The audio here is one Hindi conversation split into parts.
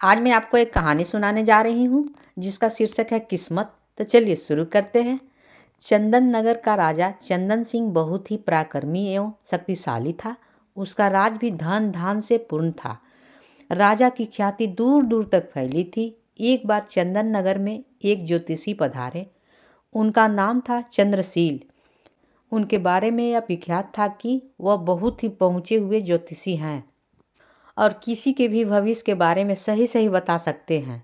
आज मैं आपको एक कहानी सुनाने जा रही हूँ जिसका शीर्षक है किस्मत। तो चलिए शुरू करते हैं। चंदन नगर का राजा चंदन सिंह बहुत ही पराक्रमी एवं शक्तिशाली था। उसका राज भी धन धान से पूर्ण था। राजा की ख्याति दूर दूर तक फैली थी। एक बार चंदन नगर में एक ज्योतिषी पधारे। उनका नाम था चंद्रशील। उनके बारे में यह विख्यात था कि वह बहुत ही पहुँचे हुए ज्योतिषी हैं और किसी के भी भविष्य के बारे में सही सही बता सकते हैं।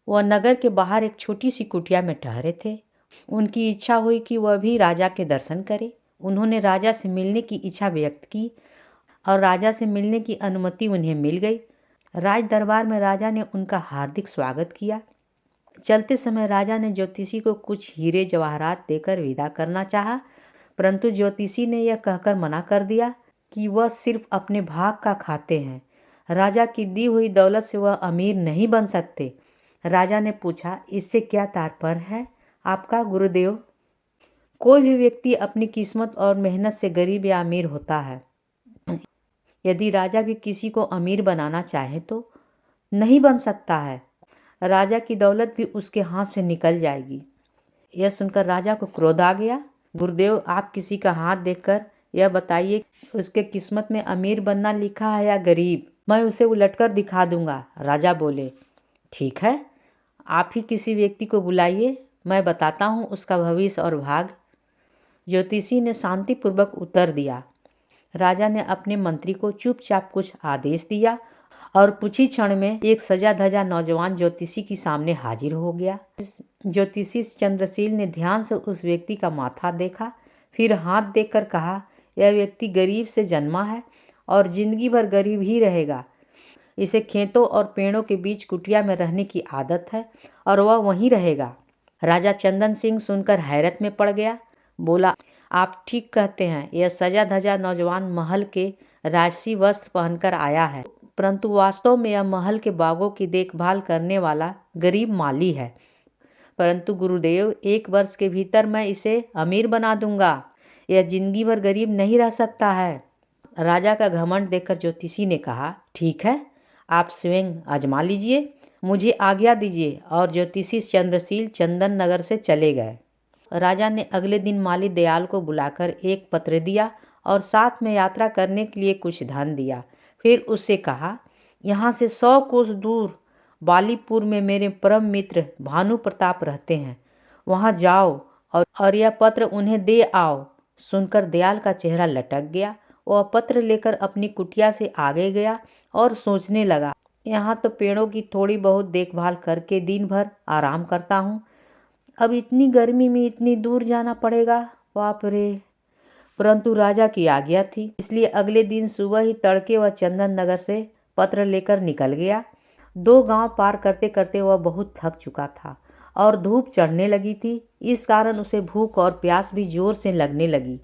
वह नगर के बाहर एक छोटी सी कुटिया में ठहरे थे। उनकी इच्छा हुई कि वह भी राजा के दर्शन करे। उन्होंने राजा से मिलने की इच्छा व्यक्त की और राजा से मिलने की अनुमति उन्हें मिल गई। राज दरबार में राजा ने उनका हार्दिक स्वागत किया। चलते समय राजा ने ज्योतिषी को कुछ हीरे जवाहरात देकर विदा करना चाहा, परंतु ज्योतिषी ने यह कहकर मना कर दिया कि वह सिर्फ अपने भाग का खाते हैं। राजा की दी हुई दौलत से वह अमीर नहीं बन सकते। राजा ने पूछा, इससे क्या तात्पर्य है आपका गुरुदेव? कोई भी व्यक्ति अपनी किस्मत और मेहनत से गरीब या अमीर होता है। यदि राजा भी किसी को अमीर बनाना चाहे तो नहीं बन सकता है। राजा की दौलत भी उसके हाथ से निकल जाएगी। यह सुनकर राजा को क्रोध आ गया। गुरुदेव, आप किसी का हाथ देखकर यह बताइए उसके किस्मत में अमीर बनना लिखा है या गरीब। मैं उसे उलटकर दिखा दूंगा। राजा बोले, ठीक है, आप ही किसी व्यक्ति को बुलाइए, मैं बताता हूँ उसका भविष्य और भाग। ज्योतिषी ने शांतिपूर्वक उत्तर दिया। राजा ने अपने मंत्री को चुपचाप कुछ आदेश दिया और कुछ ही क्षण में एक सजा धजा नौजवान ज्योतिषी के सामने हाजिर हो गया। ज्योतिषी चंद्रशील ने ध्यान से उस व्यक्ति का माथा देखा, फिर हाथ देखकर कहा, यह व्यक्ति गरीब से जन्मा है और जिंदगी भर गरीब ही रहेगा। इसे खेतों और पेड़ों के बीच कुटिया में रहने की आदत है और वह वहीं रहेगा। राजा चंदन सिंह सुनकर हैरत में पड़ गया। बोला, आप ठीक कहते हैं, यह सजा धजा नौजवान महल के राजसी वस्त्र पहनकर आया है, परंतु वास्तव में यह महल के बागों की देखभाल करने वाला गरीब माली है। परंतु गुरुदेव, 1 वर्ष के भीतर मैं इसे अमीर बना दूंगा। यह जिंदगी भर गरीब नहीं रह सकता है। राजा का घमंड देखकर ज्योतिषी ने कहा, ठीक है, आप स्वयं आजमा लीजिए, मुझे आज्ञा दीजिए। और ज्योतिषी चंद्रशील चंदन नगर से चले गए। राजा ने अगले दिन माली दयाल को बुलाकर एक पत्र दिया और साथ में यात्रा करने के लिए कुछ धन दिया। फिर उससे कहा, यहाँ से 100 कोस दूर बालीपुर में मेरे परम मित्र भानु प्रताप रहते हैं, वहाँ जाओ और यह पत्र उन्हें दे आओ। सुनकर दयाल का चेहरा लटक गया। वह पत्र लेकर अपनी कुटिया से आगे गया और सोचने लगा, यहाँ तो पेड़ों की थोड़ी बहुत देखभाल करके दिन भर आराम करता हूँ, अब इतनी गर्मी में इतनी दूर जाना पड़ेगा, बाप रे। परंतु राजा की आज्ञा थी, इसलिए अगले दिन सुबह ही तड़के वह चंदन नगर से पत्र लेकर निकल गया। 2 गांव पार करते करते वह बहुत थक चुका था और धूप चढ़ने लगी थी। इस कारण उसे भूख और प्यास भी जोर से लगने लगी।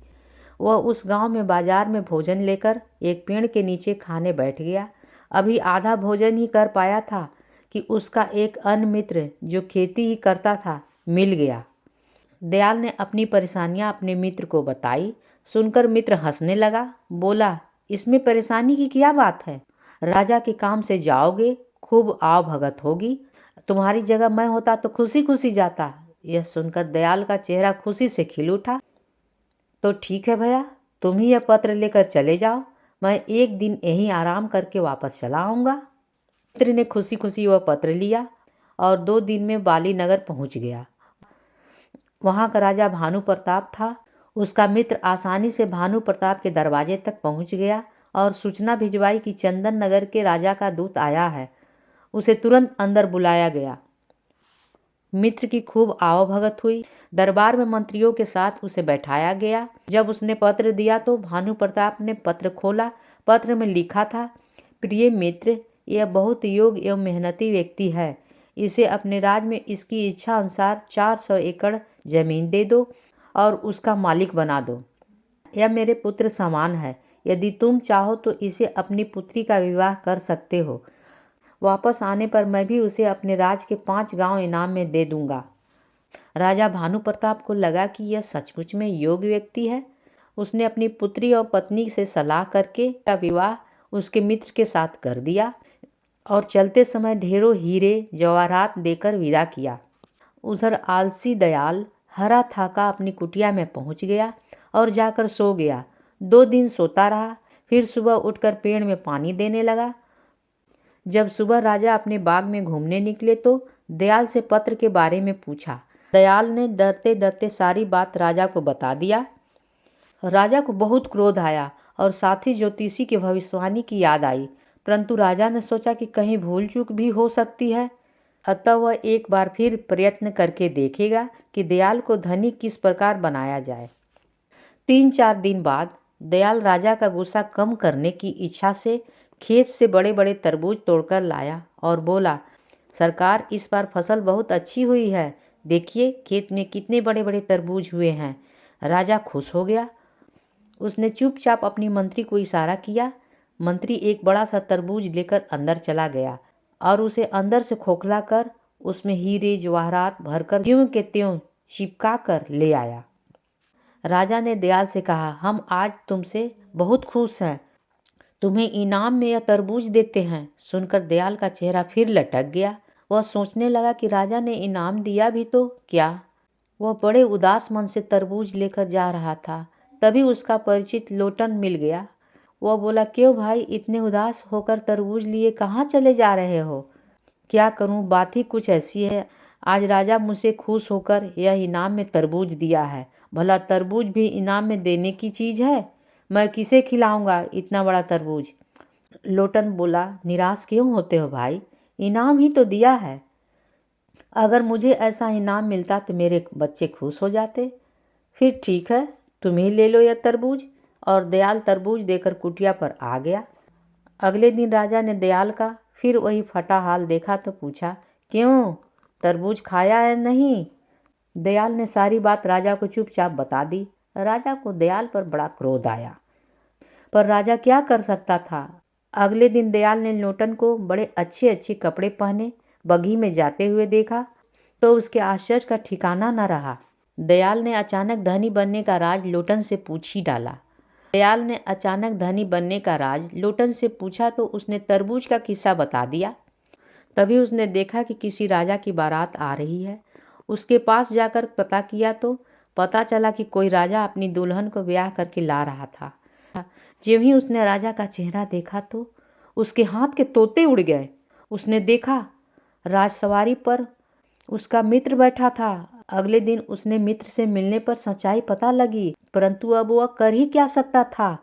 वह उस गांव में बाजार में भोजन लेकर एक पेड़ के नीचे खाने बैठ गया। अभी आधा भोजन ही कर पाया था कि उसका एक अन्य मित्र जो खेती ही करता था मिल गया। दयाल ने अपनी परेशानियां अपने मित्र को बताई। सुनकर मित्र हंसने लगा। बोला, इसमें परेशानी की क्या बात है? राजा के काम से जाओगे, खूब आव भगत होगी। तुम्हारी जगह मैं होता तो खुशी खुशी जाता। यह सुनकर दयाल का चेहरा खुशी से खिल उठा। तो ठीक है भैया, तुम ही यह पत्र लेकर चले जाओ, मैं एक दिन यहीं आराम करके वापस चला आऊँगा। मित्र ने खुशी खुशी वह पत्र लिया और 2 दिन में बाली नगर पहुँच गया। वहाँ का राजा भानु प्रताप था। उसका मित्र आसानी से भानु प्रताप के दरवाजे तक पहुँच गया और सूचना भिजवाई कि चंदन नगर के राजा का दूत आया है। उसे तुरंत अंदर बुलाया गया। मित्र की खूब आवभगत हुई। दरबार में मंत्रियों के साथ उसे बैठाया गया। जब उसने पत्र दिया तो भानु प्रताप ने पत्र खोला। पत्र में लिखा था, प्रिय मित्र, यह बहुत योग्य एवं मेहनती व्यक्ति है। इसे अपने राज में इसकी इच्छा अनुसार 400 एकड़ जमीन दे दो और उसका मालिक बना दो। यह मेरे पुत्र समान है। यदि तुम चाहो तो इसे अपनी पुत्री का विवाह कर सकते हो। वापस आने पर मैं भी उसे अपने राज के 5 गांव इनाम में दे दूंगा। राजा भानु प्रताप को लगा कि यह सचमुच में योग्य व्यक्ति है। उसने अपनी पुत्री और पत्नी से सलाह करके का विवाह उसके मित्र के साथ कर दिया। और चलते समय ढेरों हीरे जवाहरात देकर विदा किया। उधर आलसी दयाल हरा थाका अपनी कुटिया में पहुंच गया और जाकर सो गया। 2 दिन सोता रहा, फिर सुबह उठकर पेड़ में पानी देने लगा। जब सुबह राजा अपने बाग में घूमने निकले तो दयाल से पत्र के बारे में पूछा। दयाल ने डरते डरते सारी बात राजा को बता दिया। राजा को बहुत क्रोध आया और साथ ही ज्योतिषी की भविष्यवाणी की याद आई, परंतु राजा ने सोचा कि कहीं भूल चूक भी हो सकती है, अतः वह एक बार फिर प्रयत्न करके देखेगा कि दयाल को धनी किस प्रकार बनाया जाए। 3-4 दिन बाद दयाल राजा का गुस्सा कम करने की इच्छा से खेत से बड़े बड़े तरबूज तोड़कर लाया और बोला, सरकार इस बार फसल बहुत अच्छी हुई है, देखिए खेत में कितने बड़े बड़े तरबूज हुए हैं। राजा खुश हो गया। उसने चुपचाप अपनी मंत्री को इशारा किया। मंत्री एक बड़ा सा तरबूज लेकर अंदर चला गया और उसे अंदर से खोखला कर उसमें हीरे जवाहरात भरकर ज्यों के त्यों चिपका कर ले आया। राजा ने दयाल से कहा, हम आज तुमसे बहुत खुश हैं, तुम्हें इनाम में यह तरबूज देते हैं। सुनकर दयाल का चेहरा फिर लटक गया। वह सोचने लगा कि राजा ने इनाम दिया भी तो क्या। वह बड़े उदास मन से तरबूज लेकर जा रहा था, तभी उसका परिचित लोटन मिल गया। वह बोला, क्यों भाई इतने उदास होकर तरबूज लिए कहाँ चले जा रहे हो? क्या करूं, बात ही कुछ ऐसी है, आज राजा मुझसे खुश होकर यह इनाम में तरबूज दिया है। भला तरबूज भी इनाम में देने की चीज़ है? मैं किसे खिलाऊंगा इतना बड़ा तरबूज? लोटन बोला, निराश क्यों होते हो भाई, इनाम ही तो दिया है। अगर मुझे ऐसा इनाम मिलता तो मेरे बच्चे खुश हो जाते। फिर ठीक है, तुम ही ले लो यह तरबूज। और दयाल तरबूज देकर कुटिया पर आ गया। अगले दिन राजा ने दयाल का फिर वही फटा हाल देखा तो पूछा, क्यों तरबूज खाया है नहीं? दयाल ने सारी बात राजा को चुपचाप बता दी। राजा को दयाल पर बड़ा क्रोध आया, पर राजा क्या कर सकता था। अगले दिन दयाल ने लोटन को बड़े अच्छे अच्छे कपड़े पहने बगी में जाते हुए देखा तो उसके आश्चर्य का ठिकाना न रहा। दयाल ने अचानक धनी बनने का राज लोटन से पूछ ही डाला। दयाल ने अचानक धनी बनने का राज लोटन से पूछा तो उसने तरबूज का किस्सा बता दिया। तभी उसने देखा कि किसी राजा की बारात आ रही है। उसके पास जाकर पता किया तो पता चला कि कोई राजा अपनी दुल्हन को ब्याह करके ला रहा था। जब ही उसने राजा का चेहरा देखा तो उसके हाथ के तोते उड़ गए। उसने देखा राजसवारी पर उसका मित्र बैठा था। अगले दिन उसने मित्र से मिलने पर सच्चाई पता लगी, परंतु अब वह कर ही क्या सकता था।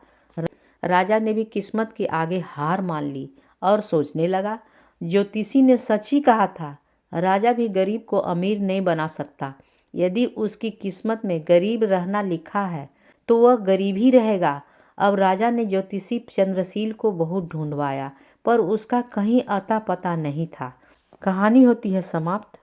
राजा ने भी किस्मत के आगे हार मान ली और सोचने लगा, ज्योतिषी ने सच ही कहा था, राजा भी गरीब को अमीर नहीं बना सकता। यदि उसकी किस्मत में गरीब रहना लिखा है तो वह गरीब ही रहेगा। अब राजा ने ज्योतिषी चंद्रशील को बहुत ढूंढवाया पर उसका कहीं अता पता नहीं था। कहानी होती है समाप्त।